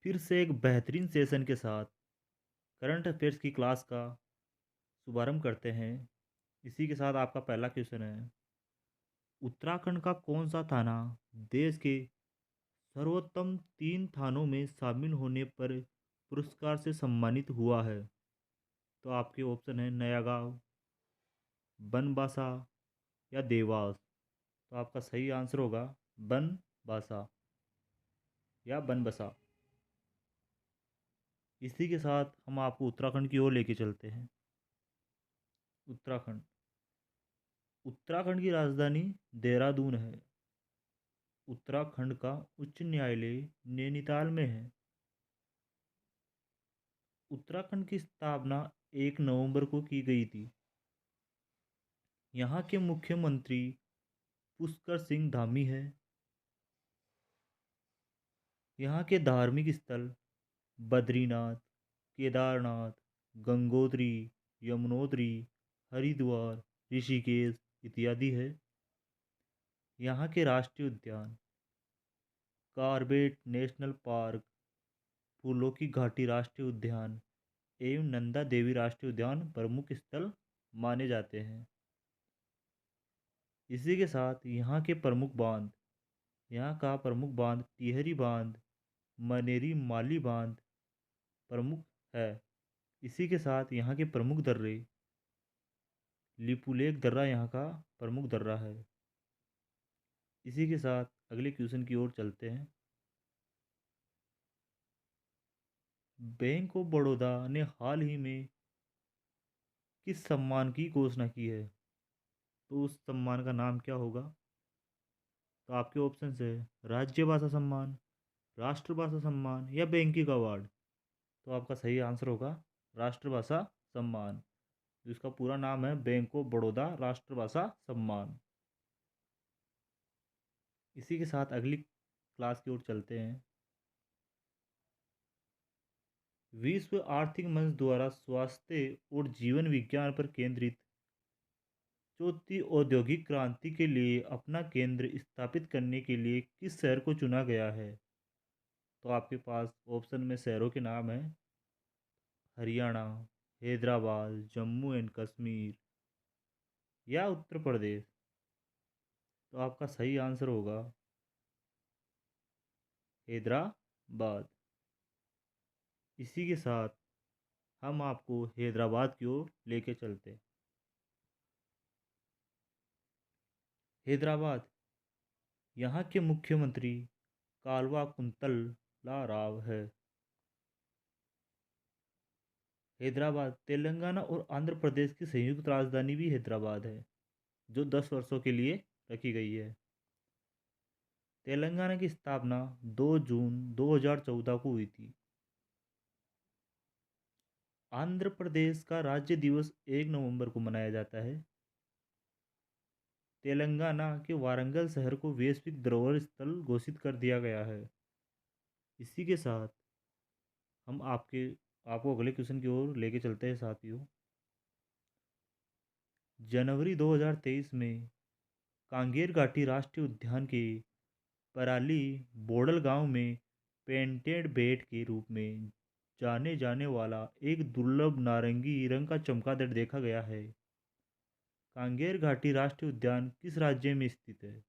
फिर से एक बेहतरीन सेशन के साथ करंट अफेयर्स की क्लास का शुभारंभ करते हैं। इसी के साथ आपका पहला क्वेश्चन है, उत्तराखंड का कौन सा थाना देश के सर्वोत्तम 3 थानों में शामिल होने पर पुरस्कार से सम्मानित हुआ है? तो आपके ऑप्शन है नयागांव, बनबासा या देवास। तो आपका सही आंसर होगा बनबासा या बनबसा। इसी के साथ हम आपको उत्तराखंड की ओर लेके चलते हैं। उत्तराखंड उत्तराखंड की राजधानी देहरादून है। उत्तराखंड का उच्च न्यायालय नैनीताल में है। उत्तराखंड की स्थापना 1 नवंबर को की गई थी। यहाँ के मुख्यमंत्री पुष्कर सिंह धामी है। यहाँ के धार्मिक स्थल बद्रीनाथ, केदारनाथ, गंगोत्री, यमुनोत्री, हरिद्वार, ऋषिकेश इत्यादि है। यहाँ के राष्ट्रीय उद्यान कॉर्बेट नेशनल पार्क, फूलों की घाटी राष्ट्रीय उद्यान एवं नंदा देवी राष्ट्रीय उद्यान प्रमुख स्थल माने जाते हैं। इसी के साथ यहाँ का प्रमुख बांध टिहरी बांध, मनेरी माली बांध प्रमुख है। इसी के साथ यहाँ के प्रमुख दर्रे लिपुलेख दर्रा यहाँ का प्रमुख दर्रा है। इसी के साथ अगले क्वेश्चन की ओर चलते हैं। बैंक ऑफ बड़ौदा ने हाल ही में किस सम्मान की घोषणा की है? तो उस सम्मान का नाम क्या होगा? तो आपके ऑप्शन है राज्यभाषा सम्मान, राष्ट्रभाषा सम्मान या बैंकिंग अवार्ड। तो आपका सही आंसर होगा राष्ट्रभाषा सम्मान, जिसका पूरा नाम है बैंक ऑफ बड़ौदा राष्ट्रभाषा सम्मान। इसी के साथ अगली क्लास की ओर चलते हैं। विश्व आर्थिक मंच द्वारा स्वास्थ्य और जीवन विज्ञान पर केंद्रित चौथी औद्योगिक क्रांति के लिए अपना केंद्र स्थापित करने के लिए किस शहर को चुना गया है? तो आपके पास ऑप्शन में शहरों के नाम है हरियाणा, हैदराबाद, जम्मू एंड कश्मीर या उत्तर प्रदेश। तो आपका सही आंसर होगा हैदराबाद। इसी के साथ हम आपको हैदराबाद की ओर लेके चलते हैं। हैदराबाद यहाँ के मुख्यमंत्री कालवा कुंतला राव है। हैदराबाद तेलंगाना और आंध्र प्रदेश की संयुक्त राजधानी भी हैदराबाद है, जो 10 वर्षों के लिए रखी गई है। तेलंगाना की स्थापना 2 जून 2014 को हुई थी। आंध्र प्रदेश का राज्य दिवस 1 नवंबर को मनाया जाता है। तेलंगाना के वारंगल शहर को वैश्विक धरोहर स्थल घोषित कर दिया गया है। इसी के साथ हम आपको अगले क्वेश्चन की ओर लेके चलते हैं साथियों। जनवरी 2023 में कांगेर घाटी राष्ट्रीय उद्यान के पराली बोडल गांव में पेंटेड बेट के रूप में जाने जाने वाला एक दुर्लभ नारंगी रंग का चमगादड़ देखा गया है। कांगेर घाटी राष्ट्रीय उद्यान किस राज्य में स्थित है?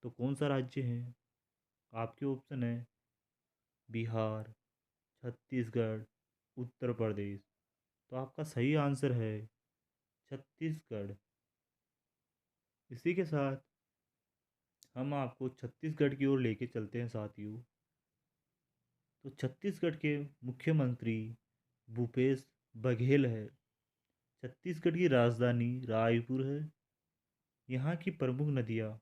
तो कौन सा राज्य है? आपके ऑप्शन है बिहार, छत्तीसगढ़, उत्तर प्रदेश। तो आपका सही आंसर है छत्तीसगढ़। इसी के साथ हम आपको छत्तीसगढ़ की ओर लेके चलते हैं साथियों। तो छत्तीसगढ़ के मुख्यमंत्री भूपेश बघेल है। छत्तीसगढ़ की राजधानी रायपुर है। यहाँ की प्रमुख नदियाँ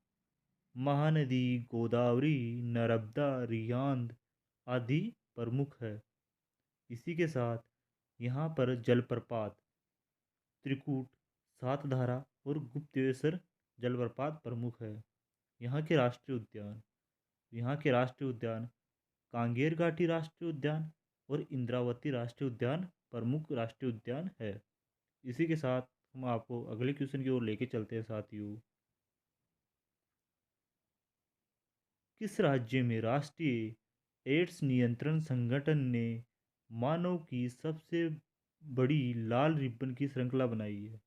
महानदी, गोदावरी, नर्मदा, रियांद आदि प्रमुख है। इसी के साथ यहाँ पर जलप्रपात त्रिकूट, सातधारा और गुप्तेश्वर जलप्रपात प्रमुख है। यहाँ के राष्ट्रीय उद्यान कांगेर घाटी राष्ट्रीय उद्यान और इंद्रावती राष्ट्रीय उद्यान प्रमुख राष्ट्रीय उद्यान है। इसी के साथ हम आपको अगले क्वेश्चन की ओर लेके चलते हैं साथियों। किस राज्य में राष्ट्रीय एड्स नियंत्रण संगठन ने मानव की सबसे बड़ी लाल रिबन की श्रृंखला बनाई है।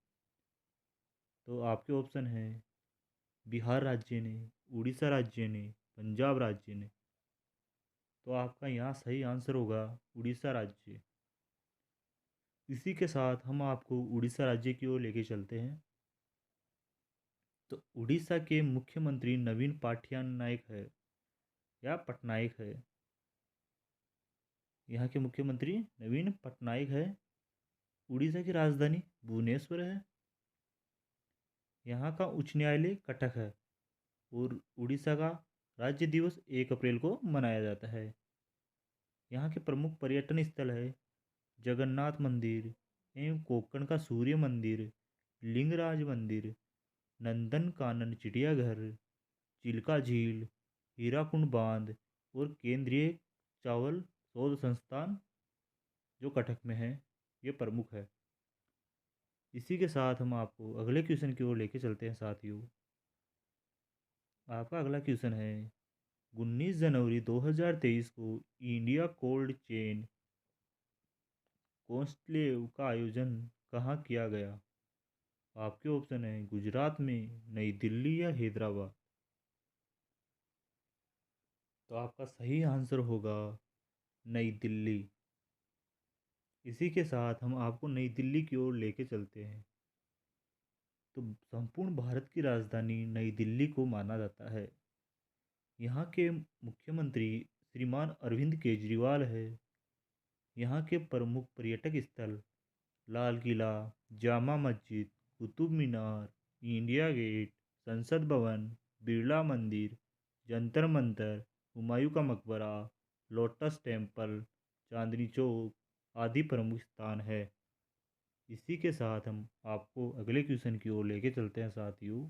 तो आपके ऑप्शन हैं बिहार राज्य ने, उड़ीसा राज्य ने, पंजाब राज्य ने। तो आपका यहाँ सही आंसर होगा उड़ीसा राज्य। इसी के साथ हम आपको उड़ीसा राज्य की ओर लेके चलते हैं। तो उड़ीसा के मुख्यमंत्री नवीन पटनायक है या पटनायक है। यहाँ के मुख्यमंत्री नवीन पटनायक है। उड़ीसा की राजधानी भुवनेश्वर है। यहाँ का उच्च न्यायालय कटक है। और उड़ीसा का राज्य दिवस 1 अप्रैल को मनाया जाता है। यहाँ के प्रमुख पर्यटन स्थल है जगन्नाथ मंदिर एवं कोक्कण का सूर्य मंदिर, लिंगराज मंदिर, नंदन कानन चिड़ियाघर, चिल्का झील, हीराकुंड बांध और केंद्रीय चावल शोध संस्थान जो कटक में है, ये प्रमुख है। इसी के साथ हम आपको अगले क्वेश्चन की ओर लेके चलते हैं साथियों। आपका अगला क्वेश्चन है 19 जनवरी 2023 को इंडिया कोल्ड चेन कॉन्क्लेव का आयोजन कहाँ किया गया। आपके ऑप्शन है गुजरात में, नई दिल्ली या हैदराबाद। तो आपका सही आंसर होगा नई दिल्ली। इसी के साथ हम आपको नई दिल्ली की ओर लेके चलते हैं। तो संपूर्ण भारत की राजधानी नई दिल्ली को माना जाता है। यहाँ के मुख्यमंत्री श्रीमान अरविंद केजरीवाल है। यहाँ के प्रमुख पर्यटक स्थल लाल किला, जामा मस्जिद, कुतुब मीनार, इंडिया गेट, संसद भवन, बिरला मंदिर, जंतर मंतर, हुमायूं का मकबरा, लोटस टेम्पल, चांदनी चौक आदि प्रमुख स्थान है। इसी के साथ हम आपको अगले क्वेश्चन की ओर लेके चलते हैं साथियों।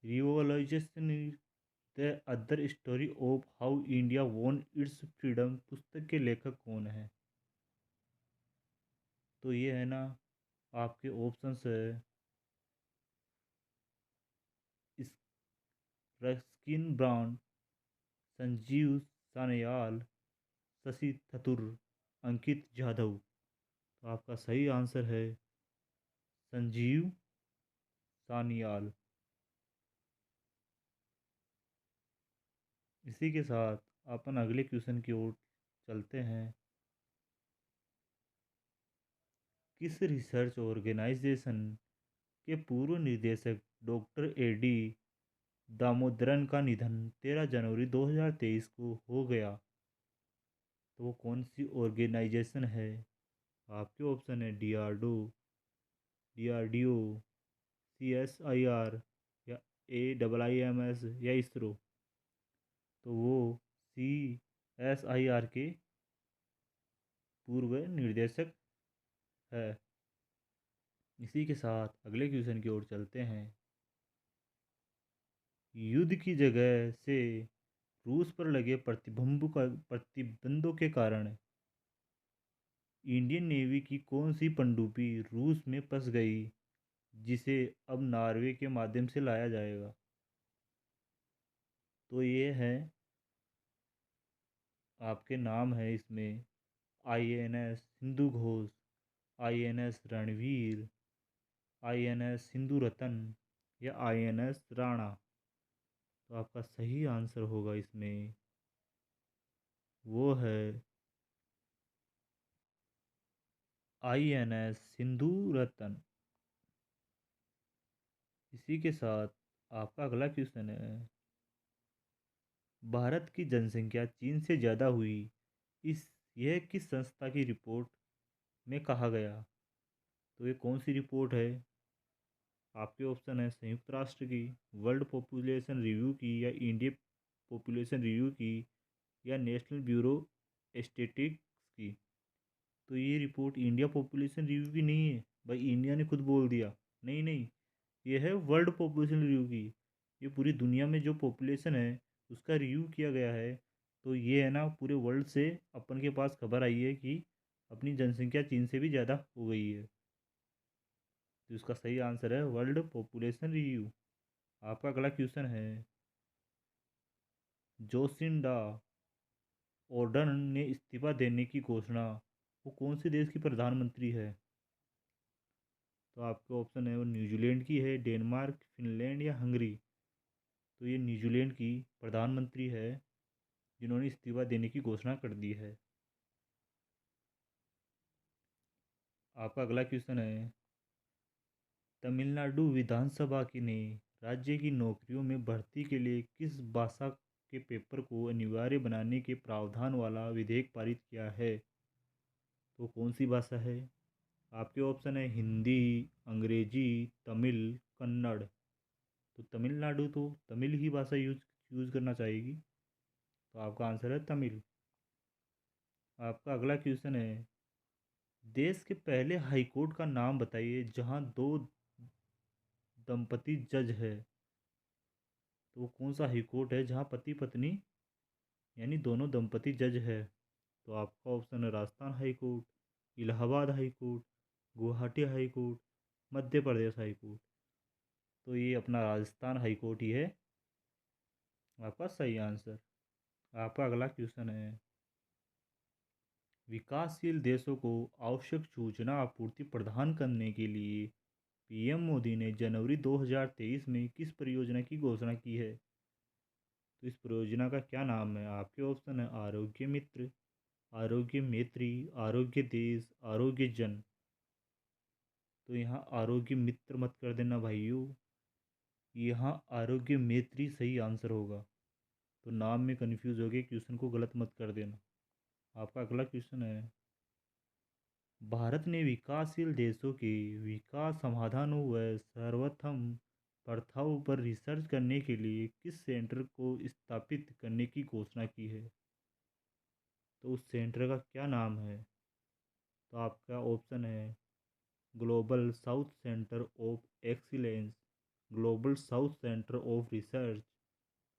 Revolution the other story of how India won it's freedom पुस्तक के लेखक कौन है। तो ये है ना आपके ऑप्शंस है रस्किन ब्रांड, संजीव सान्याल, शशि थरूर, अंकित जाधव। तो आपका सही आंसर है संजीव सान्याल। इसी के साथ अपन अगले क्वेश्चन की ओर चलते हैं। किस रिसर्च ऑर्गेनाइजेशन के पूर्व निदेशक डॉक्टर एडी दामोदरन का निधन 13 जनवरी 2023 को हो गया। तो वो कौन सी ऑर्गेनाइजेशन है। आपके ऑप्शन है डीआरडीओ, CSIR या AIIMS या इसरो। तो वो CSIR के पूर्व निर्देशक है। इसी के साथ अगले क्वेश्चन की ओर चलते हैं। युद्ध की जगह से रूस पर लगे प्रतिबंधों के कारण इंडियन नेवी की कौन सी पनडुब्बी रूस में फंस गई, जिसे अब नॉर्वे के माध्यम से लाया जाएगा। तो ये है आपके नाम है इसमें INS Sindhu Ghosh, INS Ranveer, INS Sindhu रतन या INS राणा। तो आपका सही आंसर होगा इसमें वो है INS सिंधु रतन। इसी के साथ आपका अगला क्वेश्चन है भारत की जनसंख्या चीन से ज़्यादा हुई इस यह किस संस्था की रिपोर्ट में कहा गया। तो ये कौन सी रिपोर्ट है। आपके ऑप्शन है संयुक्त राष्ट्र की, वर्ल्ड पॉपुलेशन रिव्यू की या इंडिया पॉपुलेशन रिव्यू की या नेशनल ब्यूरो स्टेटिस्टिक्स की। तो ये रिपोर्ट इंडिया पॉपुलेशन रिव्यू की नहीं है भाई, इंडिया ने खुद बोल दिया। नहीं नहीं, ये है वर्ल्ड पॉपुलेशन रिव्यू की। ये पूरी दुनिया में जो पॉपुलेशन है उसका रिव्यू किया गया है। तो ये है ना पूरे वर्ल्ड से अपन के पास खबर आई है कि अपनी जनसंख्या चीन से भी ज़्यादा हो गई है। तो इसका सही आंसर है वर्ल्ड पॉपुलेशन रिव्यू। आपका अगला क्वेश्चन है जोसिंडा ऑर्डर्न ने इस्तीफा देने की घोषणा, वो कौन से देश की प्रधानमंत्री है? तो आपके ऑप्शन है वो न्यूजीलैंड की है, डेनमार्क, फिनलैंड या हंगरी। तो ये न्यूजीलैंड की प्रधानमंत्री है जिन्होंने इस्तीफा देने की घोषणा कर दी है। आपका अगला क्वेश्चन है, तमिलनाडु विधानसभा की ने राज्य की नौकरियों में भर्ती के लिए किस भाषा के पेपर को अनिवार्य बनाने के प्रावधान वाला विधेयक पारित किया है? तो कौन सी भाषा है? आपके ऑप्शन है हिंदी, अंग्रेजी, तमिल, कन्नड़। तो तमिलनाडु तो तमिल ही भाषा यूज़ करना चाहेगी। तो आपका आंसर है तमिल। आपका अगला क्वेश्चन है, देश के पहले हाईकोर्ट का नाम बताइए जहां दो दंपति जज है। तो वो कौन सा हाईकोर्ट है जहां पति पत्नी यानी दोनों दंपति जज है? तो आपका ऑप्शन है Rajasthan high court, Allahabad high court, Guwahati high court, Madhya Pradesh high court. तो ये अपना राजस्थान हाई कोर्ट ही है आपका सही आंसर। आपका अगला क्वेश्चन है, विकासशील देशों को आवश्यक सूचना आपूर्ति प्रदान करने के लिए पीएम मोदी ने जनवरी 2023 में किस परियोजना की घोषणा की है? तो इस परियोजना का क्या नाम है? आपके ऑप्शन है आरोग्य मित्र, आरोग्य मेत्री, आरोग्य देश, आरोग्य जन। तो यहाँ आरोग्य मित्र मत कर देना भाइयों, यहाँ आरोग्य मेत्री सही आंसर होगा। तो नाम में कंफ्यूज हो गए, क्वेश्चन को गलत मत कर देना। आपका अगला क्वेश्चन है, भारत ने विकासशील देशों के विकास समाधानों व सर्वोत्तम प्रथाओं पर रिसर्च करने के लिए किस सेंटर को स्थापित करने की घोषणा की है? तो उस सेंटर का क्या नाम है? तो आपका ऑप्शन है global south centre of excellence, global south centre of research,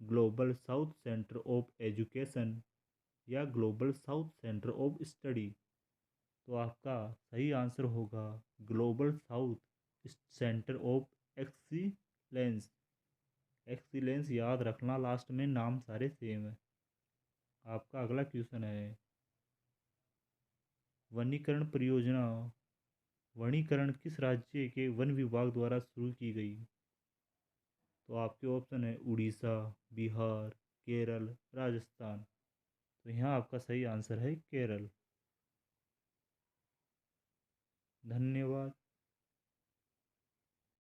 global south centre of education या global south centre of study. तो आपका सही आंसर होगा global south centre of excellence. Excellence याद रखना, लास्ट में नाम सारे सेम है। आपका अगला क्वेश्चन है, वनीकरण परियोजना वनीकरण किस राज्य के वन विभाग द्वारा शुरू की गई? तो आपके ऑप्शन है उड़ीसा, बिहार, केरल, राजस्थान। तो यहाँ आपका सही आंसर है केरल। धन्यवाद।